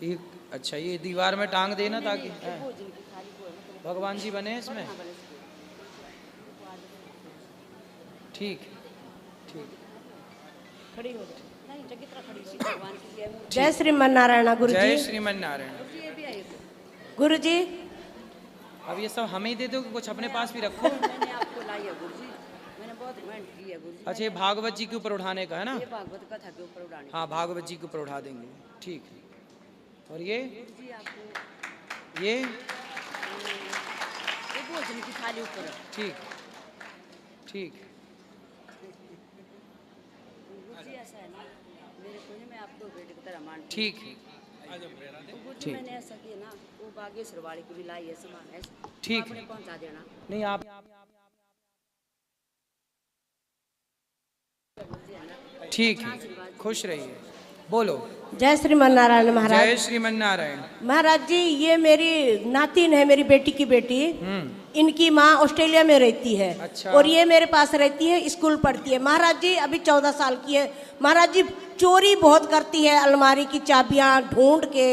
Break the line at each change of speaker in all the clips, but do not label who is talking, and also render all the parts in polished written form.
एक अच्छा, ये दीवार में टांग देना ताकि भगवान जी बने इसमें। ठीक ठीक,
खड़ी हो जाए, नहीं जगह खड़ी हो भगवान की। जय श्रीमन नारायण गुरु जी।
जय श्रीमन नारायण।
गुरु जी
अब ये सब हमें ही दे दो कि कुछ अपने पास भी रखो।
मैंने आपको लाई है गुरु जी, मैंने बहुत मेहनत की है गुरु जी।
अच्छा, ये भागवत जी के ऊपर उठाने का है ना?
ये भागवत कथा के ऊपर उठाने।
हाँ, भागवत जी के ऊपर उठा देंगे। ठीक है। और ये
गुरु जी आपको
ये
भोजन की थाली ऊपर।
ठीक ठीक।
गुरु जी ऐसा है ना, मेरे को मैं आपको बेटे की तरह मानती।
ठीक है।
गुरु जी मैंने ऐसा किया ना, वो बागेश्वर वाले को भी लाई है सामान ऐसा।
ठीक
आपने पहुंचा देना।
नहीं आप ठीक है, खुश रहिए। बोलो
जय श्रीमन नारायण महाराज।
जय श्रीमन नारायण।
महाराज जी ये मेरी नातिन है, मेरी बेटी की बेटी। इनकी माँ ऑस्ट्रेलिया में रहती है।
अच्छा।
और ये मेरे पास रहती है, स्कूल पढ़ती है। महाराज जी अभी 14 साल की है। महाराज जी चोरी बहुत करती है, अलमारी की चाबियां ढूंढ के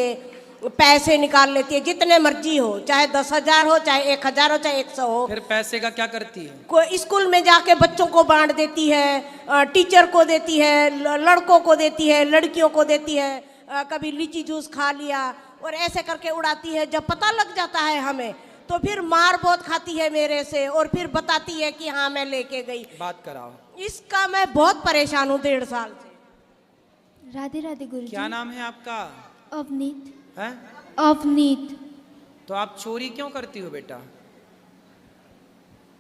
पैसे निकाल लेती है, जितने मर्जी हो, चाहे 10,000 हो, चाहे 1,000 हो, चाहे 100 हो।
फिर पैसे का क्या करती है?
कोई स्कूल में जाके बच्चों को बांट देती है, टीचर को देती है, लड़कों को देती है, लड़कियों को देती है। कभी लीची जूस खा लिया और ऐसे करके उड़ाती है। जब पता लग जाता है हमें तो फिर मार बहुत खाती है मेरे से, और फिर बताती है कि हाँ मैं लेके गई।
बात कराओ।
इसका मैं बहुत परेशान हूँ 1.5 साल से।
राधे राधे गुरुजी।
क्या नाम है आपका?
अवनीत।
है?
अवनीत।
तो आप चोरी क्यों करती हो बेटा?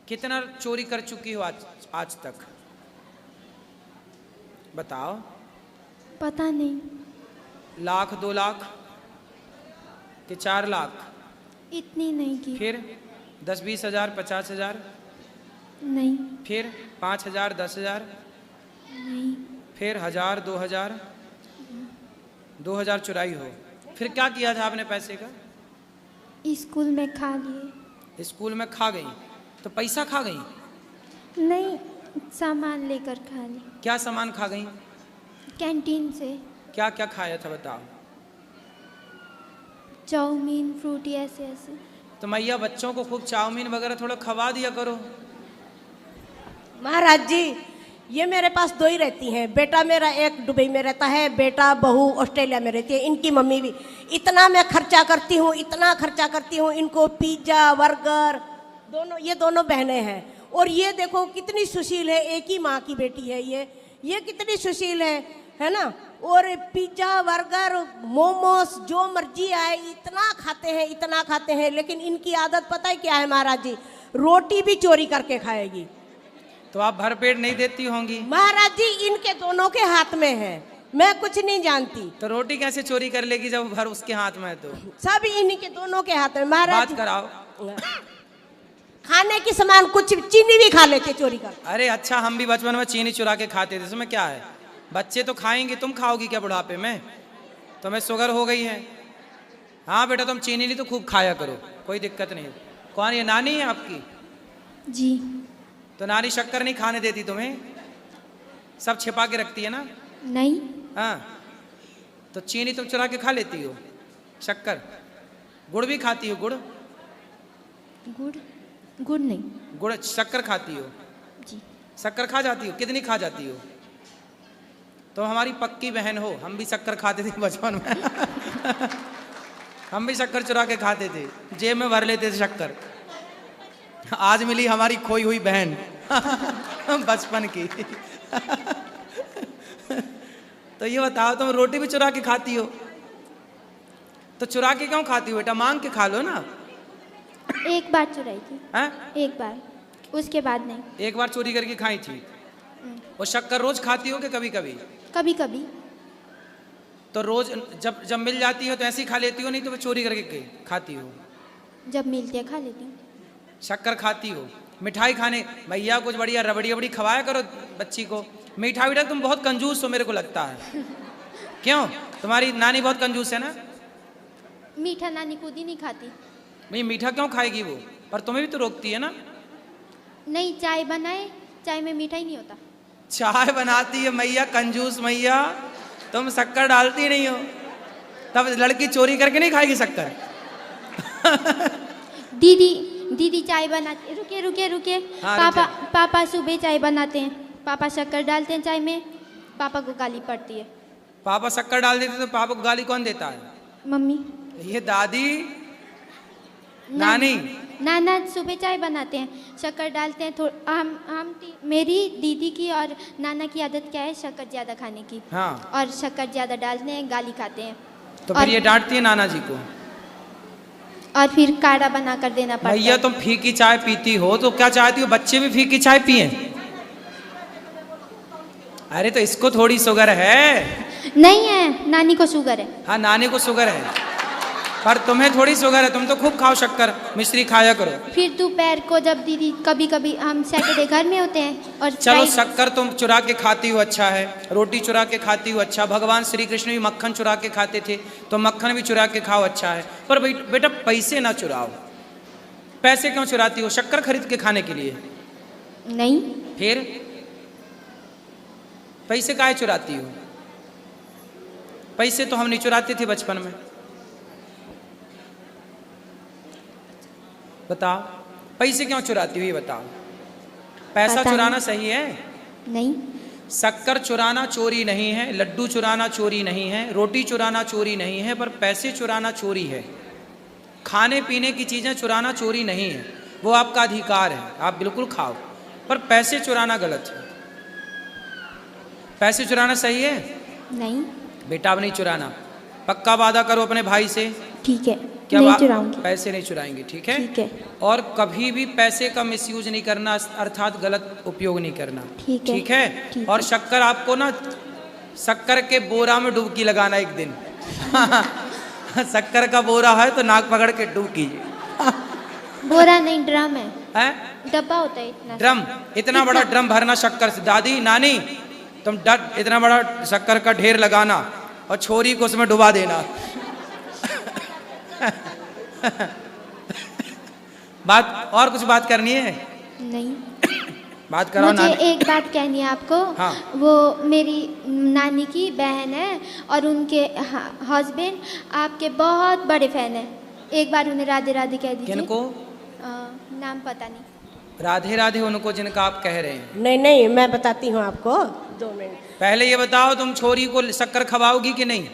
कितना चोरी कर चुकी हो आज तक? बताओ।
पता नहीं।
1,00,000 2,00,000 कि 4 लाख?
इतनी नहीं की।
फिर 10-20 हजार 50 हजार?
नहीं।
फिर 5,000 10,000?
नहीं।
फिर 1,000 2,000? 2,000 चुराई हो। फिर क्या किया था आपने पैसे का?
स्कूल में खा लिए।
स्कूल में खा गई? तो पैसा खा गई?
नहीं, सामान लेकर खा ली।
क्या सामान खा गई?
कैंटीन से।
क्या क्या खाया था बताओ?
चाउमीन, फ्रूटी, ऐसे ऐसे।
तो मैया बच्चों को खूब चाउमीन वगैरह थोड़ा खवा दिया करो।
महाराज जी ये मेरे पास 2 ही रहती हैं। बेटा मेरा एक दुबई में रहता है, बेटा बहू ऑस्ट्रेलिया में रहती है। इनकी मम्मी भी। इतना मैं खर्चा करती हूँ, इतना खर्चा करती हूँ। इनको पिज्जा बर्गर दोनों, ये दोनों बहनें हैं। और ये देखो कितनी सुशील है, एक ही माँ की बेटी है ये कितनी सुशील है ना। और पिज्जा बर्गर मोमोस जो मर्जी आए इतना खाते हैं। लेकिन इनकी आदत पता है क्या है महाराज जी? रोटी भी चोरी करके खाएगी।
तो आप भरपेट नहीं देती होंगी?
महाराज जी इनके दोनों के हाथ में है, मैं कुछ नहीं जानती।
तो रोटी कैसे चोरी कर लेगी जब भर उसके हाथ में है? तो
सब इन्हीं के दोनों के हाथ में। महाराज
बात कराओ।
खाने की सामान कुछ चीनी भी खा लेते चोरी कर।
अरे अच्छा, हम भी बचपन में चीनी चुरा के खाते थे, इसमें क्या है? बच्चे तो खाएंगे, तुम खाओगी क्या बुढ़ापे में? तुम्हें शुगर हो गई है? हाँ बेटा, तुम चीनी नहीं तो खूब खाया करो, कोई दिक्कत नहीं। कौन, ये नानी है आपकी?
जी।
तो नानी शक्कर नहीं खाने देती तुम्हें? सब छिपा के रखती है ना?
नहीं।
हाँ, तो चीनी तुम चुरा के खा लेती हो, शक्कर? गुड़ भी खाती हो?
गुड़ नहीं।
गुड़ शक्कर खाती हो?
जी।
शक्कर खा जाती हो? कितनी खा जाती हो? तो हमारी पक्की बहन हो। हम भी शक्कर खाते थे बचपन में। हम भी शक्कर चुरा के खाते थे, जेब में भर लेते थे शक्कर। आज मिली हमारी खोई हुई बहन बचपन की। तो ये बताओ, तुम रोटी भी चुरा के खाती हो? तो चुरा के क्यों खाती हो बेटा? मांग के खा लो ना।
एक बार चुराई थी।
हैं?
एक बार, उसके बाद नहीं।
एक बार चोरी करके खाई थी। और शक्कर रोज खाती हो कि कभी कभी?
कभी कभी।
तो रोज जब मिल जाती हो तो ऐसे ही खा लेती हो, नहीं तो फिर चोरी करके खाती हो?
जब मिलती है खा लेती हूँ।
शक्कर खाती हो? मिठाई खाने भैया कुछ बढ़िया रबड़ी वबड़ी खवाया करो बच्ची को। मिठाई विठाई तुम बहुत कंजूस हो मेरे को लगता है। क्यों? तुम्हारी नानी बहुत कंजूस है ना?
मीठा नानी खुद ही नहीं खाती।
भाई मीठा क्यों खाएगी वो? पर तुम्हें भी तो रोकती है ना?
नहीं, चाय बनाए, चाय में मीठा ही नहीं होता।
चाय बनाती है मैया, कंजूस मैया। तुम शक्कर डालती नहीं हो। तब लड़की चोरी करके नहीं खाएगी शक्कर।
दीदी चाय बनाते, रुके रुके रुके,
हाँ,
पापा
रुक
पापा सुबह चाय बनाते हैं, पापा शक्कर डालते हैं चाय में, पापा को गाली पड़ती है।
पापा शक्कर डाल देते तो पापा को गाली कौन देता है?
मम्मी।
ये दादी नानी।
नाना सुबह चाय बनाते हैं, शक्कर डालते हैं मेरी दीदी की और नाना की आदत क्या है, शक्कर ज़्यादा खाने की।
हाँ।
और शक्कर ज़्यादा डालते हैं, गाली खाते हैं।
तो फिर ये डांटती है नाना जी को।
और फिर काढ़ा बना कर देना पड़ता है।
भैया तुम फीकी चाय पीती हो तो क्या चाहती हो बच्चे भी फीकी चाय पिए? अरे तो इसको थोड़ी शुगर है।
नहीं है, नानी को शुगर है।
हाँ नानी को शुगर है, पर तुम्हें थोड़ी शुगर है, तुम तो खूब खाओ शक्कर, मिश्री खाया करो।
फिर दोपहर को जब दीदी कभी कभी हम सैटरडे घर में होते हैं और
चलो शक्कर तुम चुरा के खाती हो अच्छा है, रोटी चुरा के खाती हो अच्छा, भगवान श्री कृष्ण भी मक्खन चुरा के खाते थे तो मक्खन भी चुरा के खाओ अच्छा है, पर बेटा पैसे ना चुराओ। पैसे क्यों चुराती हो? शक्कर खरीद के खाने के लिए?
नहीं।
फिर पैसे काहे चुराती हो? पैसे तो हम नहीं चुराते थे बचपन में। बताओ पैसे क्यों चुराती हो ये बताओ। पैसा चुराना सही है?
नहीं।
शक्कर चुराना चोरी नहीं है, लड्डू चुराना चोरी नहीं है, रोटी चुराना चोरी नहीं है, पर पैसे चुराना चोरी है। खाने पीने की चीज़ें चुराना चोरी नहीं है, वो आपका अधिकार है, आप बिल्कुल खाओ, पर पैसे चुराना गलत है। पैसे चुराना सही है?
नहीं।
बेटा अब नहीं चुराना, पक्का वादा करो अपने भाई से।
ठीक है,
क्या
नहीं
बात?
चुराऊंगी।
पैसे नहीं चुराएंगे, ठीक है?
ठीक है।
और कभी भी पैसे का मिसयूज नहीं करना, अर्थात गलत उपयोग नहीं करना,
ठीक है।
ठीक है?
ठीक
और
है।
शक्कर आपको ना शक्कर के बोरा में डुबकी लगाना एक दिन। शक्कर का बोरा है तो नाक पकड़ के डूब कीजिए।
बोरा नहीं, ड्रम है,
हैं?
डब्बा होता है इतना।
ड्रम, इतना बड़ा ड्रम भरना शक्कर से। दादी नानी तुम इतना बड़ा शक्कर का ढेर लगाना और छोरी को उसमें डुबा देना। बात और कुछ बात करनी है?
नहीं।
बात करो
मुझे
नानी।
एक बात कहनी है आपको।
हाँ।
वो मेरी नानी की बहन है और उनके हस्बैंड आपके बहुत बड़े फैन है। एक बार उन्हें राधे राधे कह दीजिए।
किनको?
नाम पता नहीं।
राधे राधे उनको जिनका आप कह रहे हैं।
नहीं नहीं, मैं बताती हूँ आपको, 2 मिनट।
पहले ये बताओ तुम छोरी को शक्कर खवाओगी कि नहीं?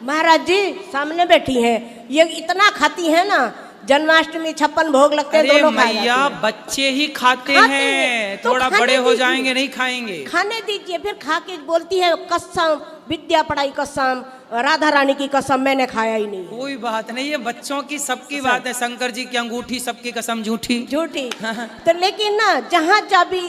महाराज जी सामने बैठी हैं, ये इतना खाती है ना, जन्माष्टमी 56 भोग लगते हैं,
अरे
दोनों खा
मैया
जाती हैं।
बच्चे ही खाते
खाते
हैं,
हैं, तो
थोड़ा
खाने
बड़े हो
दीजिए।
जाएंगे नहीं खाएंगे।
खाने दीजिए, फिर खा के बोलती है कसम, विद्या पढ़ाई कसम, राधा रानी की कसम, मैंने खाया ही नहीं।
कोई बात नहीं, ये बच्चों की सबकी बात है। शंकर जी की अंगूठी सबकी कसम झूठी।
झूठी। तो लेकिन ना जहाँ चाबी,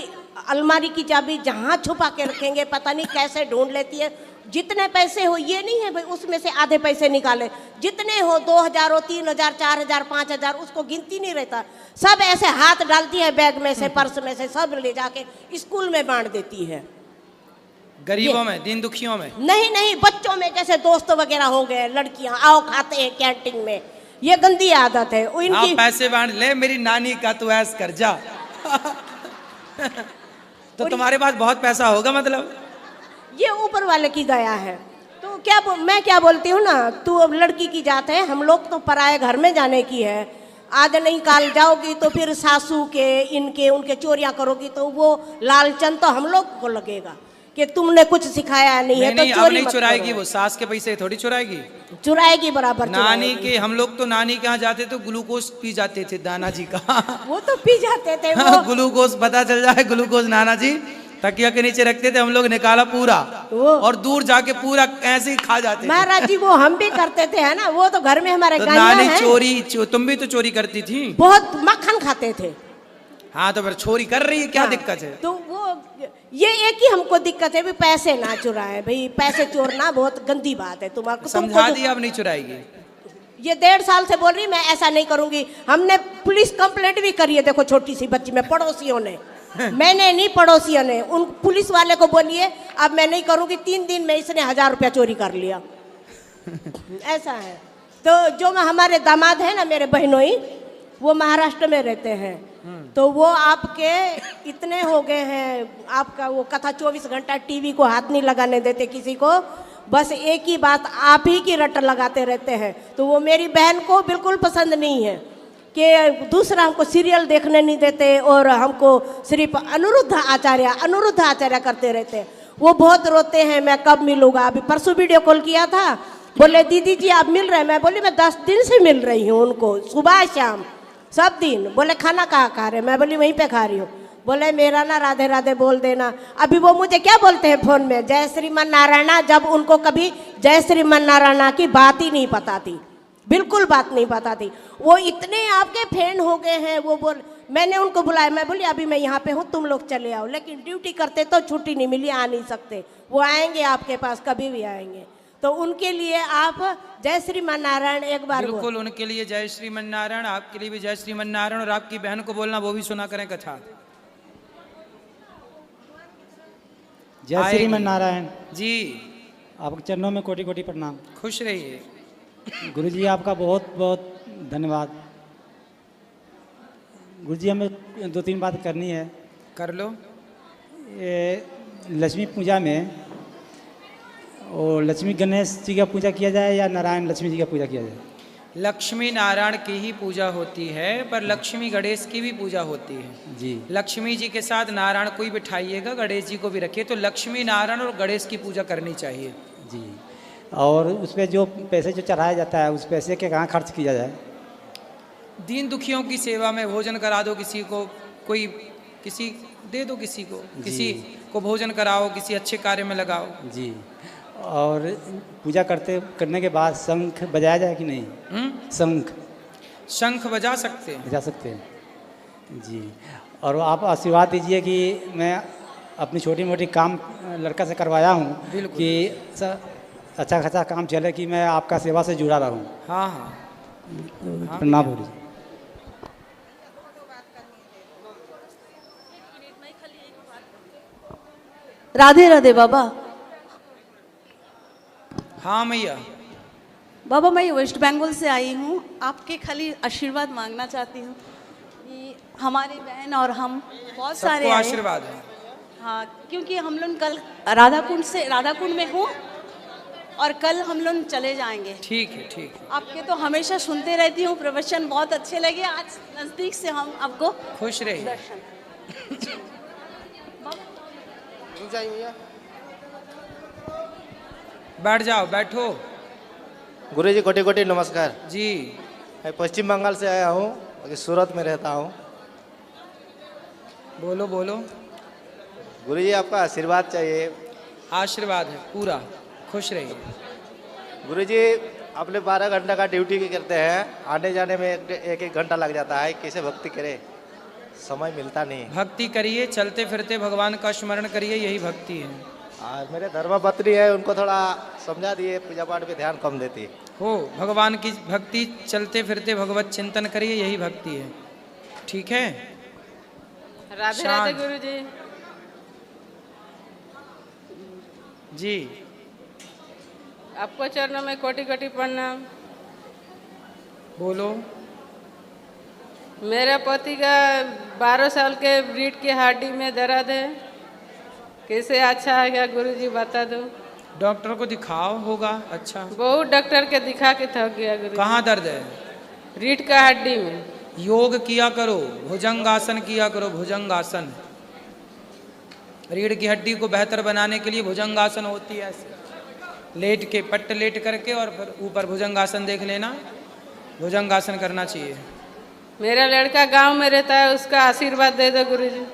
अलमारी की चाबी जहाँ छुपा के रखेंगे पता नहीं कैसे ढूंढ लेती है। जितने पैसे हो ये नहीं है भाई उसमें से आधे पैसे निकाले, जितने हो 2000 हो, 3000, 4000, 5000, उसको गिनती नहीं रहता। सब ऐसे हाथ डालती है बैग में से, पर्स में से, सब ले जाके स्कूल में बांट देती है।
गरीबों में, दीन दुखियों में
नहीं नहीं, बच्चों में, जैसे दोस्त वगैरह हो गए, लड़कियां आओ खाते हैं कैंटीन में, ये गंदी आदत है
हाँ,
इनकी।
पैसे बांट ले, मेरी नानी का तू ऐस कर जा। तो तुम्हारे पास बहुत पैसा होगा मतलब?
ये ऊपर वाले की गया है। तो क्या मैं क्या बोलती हूँ ना, तू अब लड़की की जात है, हम लोग तो पराए घर में जाने की है। आज नहीं काल जाओगी तो फिर सासू के, इनके, उनके चोरियां करोगी तो वो लालचन तो हम लोग को लगेगा कि तुमने कुछ सिखाया नहीं है।
नहीं,
तो
अब
चोरी
नहीं
मत
चुराएगी,
करो।
वो सास के पैसे थोड़ी चुराएगी।
चुराएगी बराबर
नानी
चुराएगी।
के, हम लोग तो नानी के यहाँ जाते तो ग्लूकोज पी जाते थे नाना जी का।
वो तो पी जाते थे वो।
ग्लूकोज पता चल जाए, ग्लूकोज नाना जी तकिया के नीचे रखते थे, हम लोग निकाला पूरा और दूर जाके पूरा ऐसे ही खा जाते थे।
महाराज जी वो हम भी करते थे, है ना, वो तो घर में हमारे
तो
गाइयां
नानी
हैं।
चोरी, तुम भी तो चोरी करती थी।
बहुत मक्खन खाते थे।
हाँ तो फिर चोरी कर रही है, क्या
हाँ,
दिक्कत है?
तो वो ये एक ही हमको दिक्कत है भी पैसे ना चुराए भाई, पैसे चोरना बहुत गंदी बात है। तुम्हारा
समझा दिया, अब नहीं चुराएगी।
ये 1.5 साल से बोल रही मैं ऐसा नहीं करूंगी। हमने पुलिस कंप्लेंट भी करी है, देखो छोटी सी बच्ची में, पड़ोसियों ने। मैंने नहीं, पड़ोसियों ने। उन पुलिस वाले को बोलिए अब मैं नहीं करूंगी। 3 दिन में इसने 1000 रुपया चोरी कर लिया। ऐसा है। तो जो हमारे दामाद है ना, मेरे बहनोई, वो महाराष्ट्र में रहते हैं। तो वो आपके इतने हो गए हैं, आपका वो कथा 24 घंटा टीवी को हाथ नहीं लगाने देते किसी को। बस एक ही बात आप ही की रट लगाते रहते हैं। तो वो मेरी बहन को बिल्कुल पसंद नहीं है कि दूसरा हमको सीरियल देखने नहीं देते और हमको सिर्फ अनिरुद्ध आचार्य करते रहते हैं। वो बहुत रोते हैं, मैं कब मिलूँगा। अभी परसों वीडियो कॉल किया था, बोले दीदी जी आप मिल रहे हैं। मैं बोली मैं 10 दिन से मिल रही हूँ उनको, सुबह शाम सब दिन। बोले खाना कहाँ खा रहे? मैं बोली वहीं पे खा रही हूँ। बोले मेरा ना राधे राधे बोल देना। अभी वो मुझे क्या बोलते हैं फ़ोन में, जय श्रीमन नारायणा, जब उनको कभी जय श्रीमन नारायणा की बात ही नहीं पता थी, बिल्कुल बात नहीं पता थी। वो इतने आपके फैन हो गए हैं। वो बोल, मैंने उनको बुलाया, मैं बोली अभी मैं यहाँ पे हूँ, तुम लोग चले आओ। लेकिन ड्यूटी करते तो छुट्टी नहीं मिली, आ नहीं सकते। वो आएंगे आपके पास, कभी भी आएंगे। तो उनके लिए आप जय श्रीमन नारायण एक बार
बिल्कुल, उनके लिए जय श्रीमन नारायण, आपके लिए भी जय श्रीमन नारायण। और आपकी बहन को बोलना वो भी सुना करें कथा।
जय श्रीमन नारायण
जी।
आपके चरणों में कोटि कोटि प्रणाम।
खुश रहिए।
गुरुजी आपका बहुत बहुत धन्यवाद। गुरुजी हमें 2-3 बात करनी है।
कर लो।
ये लक्ष्मी पूजा में और लक्ष्मी गणेश जी का पूजा किया जाए या नारायण लक्ष्मी जी का पूजा किया जाए?
लक्ष्मी नारायण की ही पूजा होती है, पर लक्ष्मी गणेश की भी पूजा होती है
जी।
लक्ष्मी जी के साथ नारायण को ही बिठाइएगा, गणेश जी को भी रखिए। तो लक्ष्मी नारायण और गणेश की पूजा करनी चाहिए
जी। और उस पर जो पैसे जो चढ़ाया जाता है, उस पैसे के कहाँ खर्च किया जाए?
दीन दुखियों की सेवा में भोजन करा दो, किसी को कोई किसी दे दो, किसी को भोजन कराओ, किसी अच्छे कार्य में लगाओ
जी। और पूजा करने के बाद शंख बजाया जाए कि नहीं?
शंख बजा सकते हैं।
बजा सकते हैं जी। और आप आशीर्वाद दीजिए कि मैं अपनी छोटी मोटी काम लड़का से करवाया हूँ कि अच्छा खासा काम चले, कि मैं आपका सेवा से जुड़ा रहूँ।
हाँ हाँ,
प्रणाम बोलिए।
राधे राधे बाबा।
हाँ मैया।
बाबा मैं वेस्ट बंगाल से आई हूँ, आपके खाली आशीर्वाद मांगना चाहती हूँ कि हमारी बहन और हम बहुत सारे
सबको
आए।
आशीर्वाद है।
हाँ, क्योंकि हम लोग कल राधाकुंड में हूँ और कल हम लोग चले जाएंगे।
ठीक है, ठीक है।
आपके तो हमेशा सुनते रहती हूँ, प्रवचन बहुत अच्छे लगे। आज नज़दीक से हम आपको
खुश रहिए।
दर्शन।
बैठ जाओ, बैठो।
गुरुजी कोटि कोटि नमस्कार
जी।
मैं पश्चिम बंगाल से आया हूँ, अभी सूरत में रहता हूँ।
बोलो बोलो।
गुरुजी आपका आशीर्वाद चाहिए।
आशीर्वाद है पूरा, खुश रहिए।
गुरुजी अपने 12 घंटा का ड्यूटी करते हैं, आने जाने में एक घंटा लग जाता है। कैसे भक्ति करे, समय मिलता नहीं।
भक्ति करिए, चलते फिरते भगवान का स्मरण करिए, यही भक्ति है।
और मेरे धर्मपत्नी है, उनको थोड़ा समझा दिए, पूजा पाठ पे ध्यान कम देती
हो। भगवान की भक्ति, चलते फिरते भगवत चिंतन करिए, यही भक्ति है। ठीक है।
राधे राधे गुरु जी।
जी।
आपको चरणों में कोटि कोटि प्रणाम।
बोलो।
मेरे पति का 12 साल के रीढ़ की हड्डी में दर्द है, कैसे अच्छा है क्या गुरु जी बता दो।
डॉक्टर को दिखाओ, होगा अच्छा।
बहुत डॉक्टर के दिखा के थक गया गुरु।
कहाँ दर्द है?
रीढ़ का हड्डी में।
योग किया करो, भुजंगासन किया करो, भुजंगासन। रीढ़ की हड्डी को बेहतर बनाने के लिए भुजंगासन होती है। ऐसे लेट के, पट्ट लेट करके और फिर ऊपर भुजंगासन देख लेना, भुजंगासन करना चाहिए।
मेरा लड़का गांव में रहता है, उसका आशीर्वाद दे दो गुरु जी।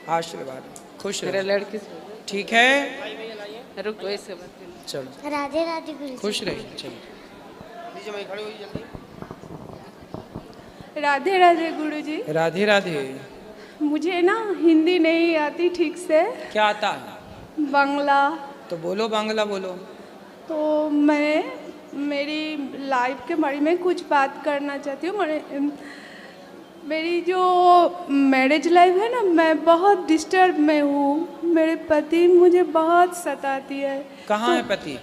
आशीर्वाद, खुश
मेरे
रहो।
लड़की
ठीक है।
रुको ऐसे बात।
चलो,
राधे राधे गुरु जी।
खुश रहिए। चलो।
राधे राधे गुरुजी।
राधे राधे।
मुझे ना हिंदी नहीं आती ठीक से,
क्या आता है?
बांग्ला।
तो बोलो, बांग्ला बोलो।
तो मैं मेरी लाइफ के बारे में कुछ बात करना चाहती हूँ। मेरी जो मैरिज लाइफ है ना, मैं बहुत डिस्टर्ब में हूँ। मेरे पति मुझे बहुत सताती है।
कहाँ है पति?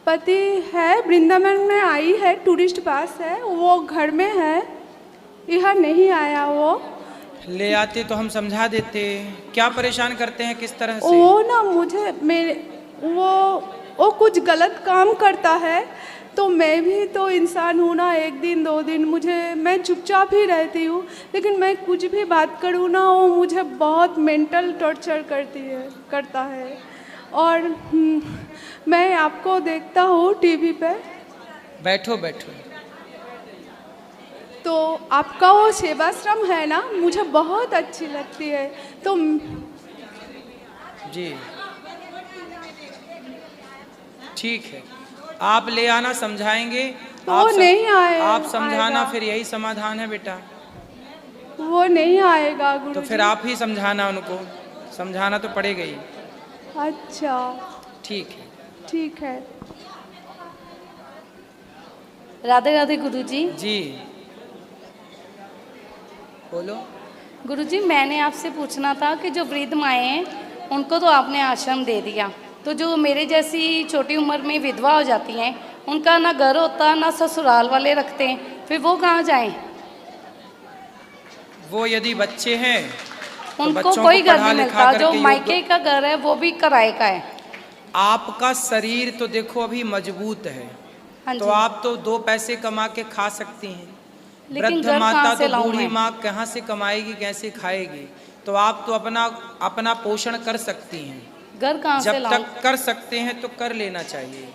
पति है वृंदावन में, आई है, टूरिस्ट पास है, वो घर में है, यहाँ नहीं आया। वो
ले आते तो हम समझा देते। क्या परेशान करते हैं, किस तरह से?
वो ना मुझे वो वो कुछ गलत काम करता है तो मैं भी तो इंसान हूँ ना, एक दिन 2 दिन मैं चुपचाप ही रहती हूँ, लेकिन मैं कुछ भी बात करूँ ना वो मुझे बहुत मेंटल टॉर्चर करता है। और मैं आपको देखता हूँ टीवी पे।
बैठो बैठो।
तो आपका वो सेवाश्रम है ना, मुझे बहुत अच्छी लगती है। तो
जी ठीक है, आप ले आना, समझाएंगे।
तो वो नहीं आए,
आप समझाना,
आएगा।
फिर यही समाधान है बेटा।
वो नहीं आएगा गुरुजी।
तो फिर आप ही समझाना, उनको समझाना तो पड़ेगा ही।
अच्छा
ठीक है।
ठीक है।
राधे राधे गुरुजी।
जी बोलो।
गुरुजी, मैंने आपसे पूछना था कि जो वृद्ध माएँ हैं उनको तो आपने आश्रम दे दिया, तो जो मेरे जैसी छोटी उम्र में विधवा हो जाती हैं, उनका ना घर होता ना ससुराल वाले रखते हैं, फिर वो कहाँ जाएं?
वो यदि बच्चे हैं तो
उनको
बच्चों
कोई
को
घर
पढ़ा
नहीं
लिखा
मिलता। जो
करके
मायके का घर है वो भी किराए का है।
आपका शरीर तो देखो अभी मजबूत है,
हाँ
तो
जी।
आप तो 2 पैसे कमा के खा सकती हैं।
लेकिन
वृद्ध
घर
माता
कहाँ से
तो
लाऊं
बूढ़ी
मैं?
माँ कहाँ से कमाएगी, कैसे खाएगी? तो आप तो अपना पोषण कर सकती हैं।
घर कहाँ से
जब
लाऊं?
तक कर सकते हैं तो कर लेना चाहिए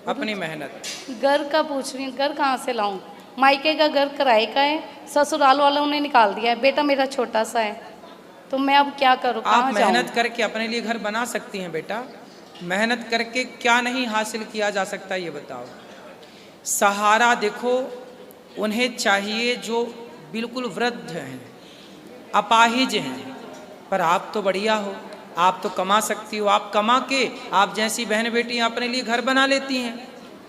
अपनी मेहनत।
घर का पूछ रही हूँ, घर कहाँ से लाऊं? मायके का घर किराए का है, ससुराल वालों ने निकाल दिया है, बेटा मेरा छोटा सा है, तो मैं अब क्या करूँ?
आप
कहाँ
मेहनत
जाऊं?
करके अपने लिए घर बना सकती हैं बेटा। मेहनत करके क्या नहीं हासिल किया जा सकता, ये बताओ। सहारा देखो उन्हें चाहिए जो बिल्कुल वृद्ध हैं, अपाहिज हैं। पर आप तो बढ़िया हो, आप तो कमा सकती हो। आप कमा के आप जैसी बहन बेटियां अपने लिए घर बना लेती हैं,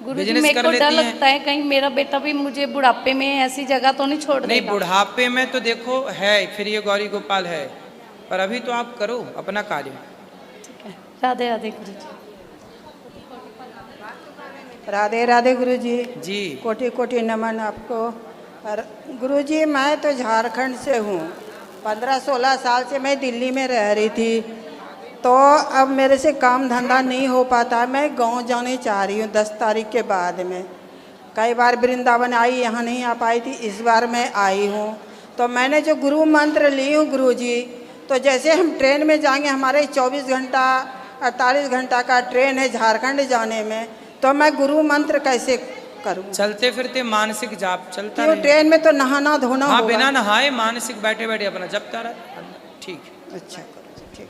गुरुजी,
बिजनेस
मेरे
कर
को डर
लेती हैं।
लगता है कहीं मेरा बेटा भी मुझे बुढ़ापे में ऐसी जगह तो नहीं छोड़
नहीं,
देगा।
बुढ़ापे में तो देखो है, फिर ये गौरी गोपाल है, पर अभी तो आप करो अपना कार्य।
ठीक है। राधे राधे गुरुजी।
राधे राधे गुरुजी।
जी
कोटि कोटि नमन आपको। गुरुजी, मैं तो झारखंड से हूँ। 15-16 साल से मैं दिल्ली में रह रही थी, तो अब मेरे से काम धंधा नहीं हो पाता। मैं गांव जाने चाह रही हूँ 10 तारीख के बाद में। कई बार वृंदावन आई, यहाँ नहीं आ पाई थी, इस बार मैं आई हूँ। तो मैंने जो गुरु मंत्र ली हूँ गुरुजी, तो जैसे हम ट्रेन में जाएंगे, हमारे 24 घंटा 48 घंटा का ट्रेन है झारखंड जाने में, तो मैं गुरु मंत्र कैसे करूं?
चलते फिरते मानसिक जाप चलता
क्यों?
रहे।
ट्रेन में तो नहाना धोना
हाँ,
होगा।
बिना नहाए मानसिक बैठे बैठे अपना जपता रहा। ठीक है।
अच्छा, ठीक।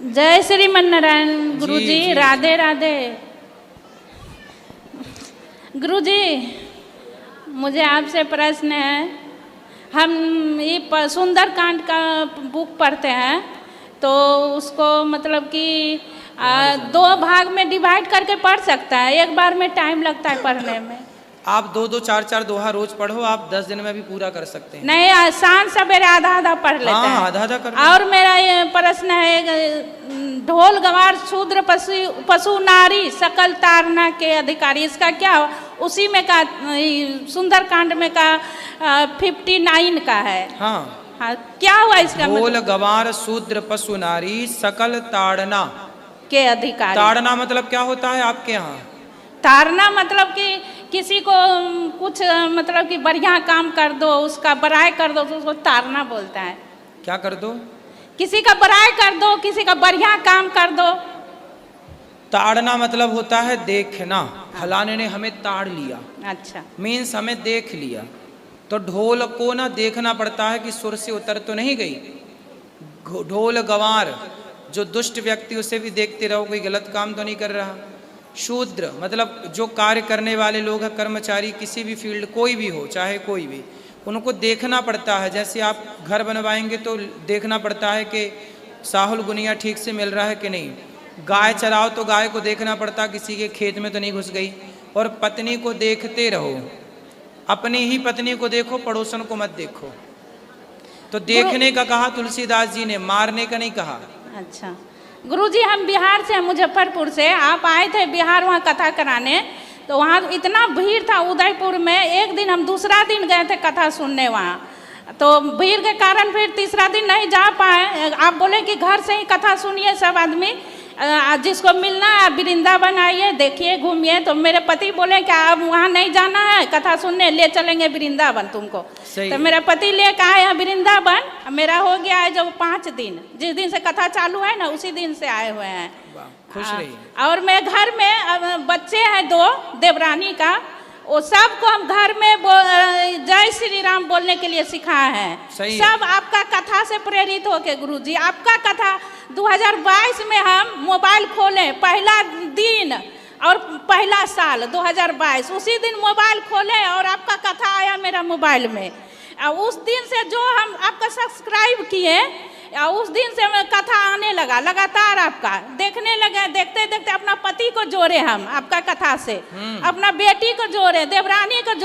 जय श्री मन्नारायण गुरुजी।
जी।
राधे राधे गुरुजी, मुझे आपसे प्रश्न है। हम ये सुंदरकांड का बुक पढ़ते हैं, तो उसको मतलब कि 2 भाग में डिवाइड करके पढ़ सकता है, एक बार में टाइम लगता है पढ़ने में।
आप 2-2 4-4 दोहा रोज पढ़ो, आप 10 दिन में भी पूरा कर सकते हैं।
नहीं, शाम सवेरे आधा आधा पढ़ लेते हैं।
हाँ, आधा आधा कर।
और मेरा ये प्रश्न है, ढोल गवार शूद्र पशु नारी सकल तारना के अधिकारी, इसका क्या उसी में का सुंदरकांड में का 59 का है।
हाँ,
हाँ, क्या हुआ इसका
ढोल
मतलब?
गवार शूद्र पशु नारी सकल ताड़ना
के अधिकारी।
ताड़ना मतलब क्या होता है आपके यहाँ?
तारना मतलब कि किसी को कुछ मतलब कि बढ़िया काम कर दो, उसका बड़ाई कर दो, तो उसको तारना बोलता है।
क्या कर दो?
किसी का बड़ाई कर दो, किसी का बढ़िया काम कर दो।
ताड़ना मतलब होता है देखना, फलाने ने हमें ताड़ लिया।
अच्छा,
मीन्स हमें देख लिया। तो ढोल को ना देखना पड़ता है कि सुर से उतर तो नहीं गई। ढोल गंवार जो दुष्ट व्यक्ति, उसे भी देखते रहो कोई गलत काम तो नहीं कर रहा। शूद्र मतलब जो कार्य करने वाले लोग हैं, कर्मचारी, किसी भी फील्ड कोई भी हो, चाहे कोई भी, उनको देखना पड़ता है। जैसे आप घर बनवाएंगे तो देखना पड़ता है कि साहुल गुनिया ठीक से मिल रहा है कि नहीं। गाय चराओ तो गाय को देखना पड़ता, किसी के खेत में तो नहीं घुस गई। और पत्नी को देखते रहो, अपनी ही पत्नी को देखो, पड़ोसन को मत देखो। तो देखने का कहा तुलसीदास जी ने, मारने का नहीं कहा।
अच्छा गुरुजी, हम बिहार से, मुजफ्फरपुर से। आप आए थे बिहार वहाँ कथा कराने, तो वहाँ इतना भीड़ था उदयपुर में। एक दिन हम दूसरा दिन गए थे कथा सुनने वहाँ, तो भीड़ के कारण फिर तीसरा दिन नहीं जा पाए। आप बोले कि घर से ही कथा सुनिए सब आदमी, जिसको मिलना है वृंदावन आइए, देखिए, घूमिए। तो मेरे पति बोले कि आप वहाँ नहीं जाना है कथा सुनने, ले चलेंगे वृंदावन तुमको। तो मेरे पति लेकर आए हैं वृंदावन। मेरा हो गया है जब 5 दिन, जिस दिन से कथा चालू है ना उसी दिन से आए हुए हैं।
खुश रहिए।
और मैं घर में बच्चे हैं 2 देवरानी का, वो सबको हम घर में जय श्री राम बोलने के लिए सिखाए हैं। सब आपका कथा से प्रेरित होके गुरुजी, आपका कथा 2022 में हम मोबाइल खोले, पहला दिन और पहला साल 2022, उसी दिन मोबाइल खोले और आपका कथा आया मेरा मोबाइल में। उस दिन से जो हम आपका सब्सक्राइब किए, उस दिन से कथा आने लगा लगातार, आपका देखने लगे। देखते देखते अपना पति को जोड़े हम आपका कथा से, अपना बेटी को जोड़े, देवरानी को जोड़े।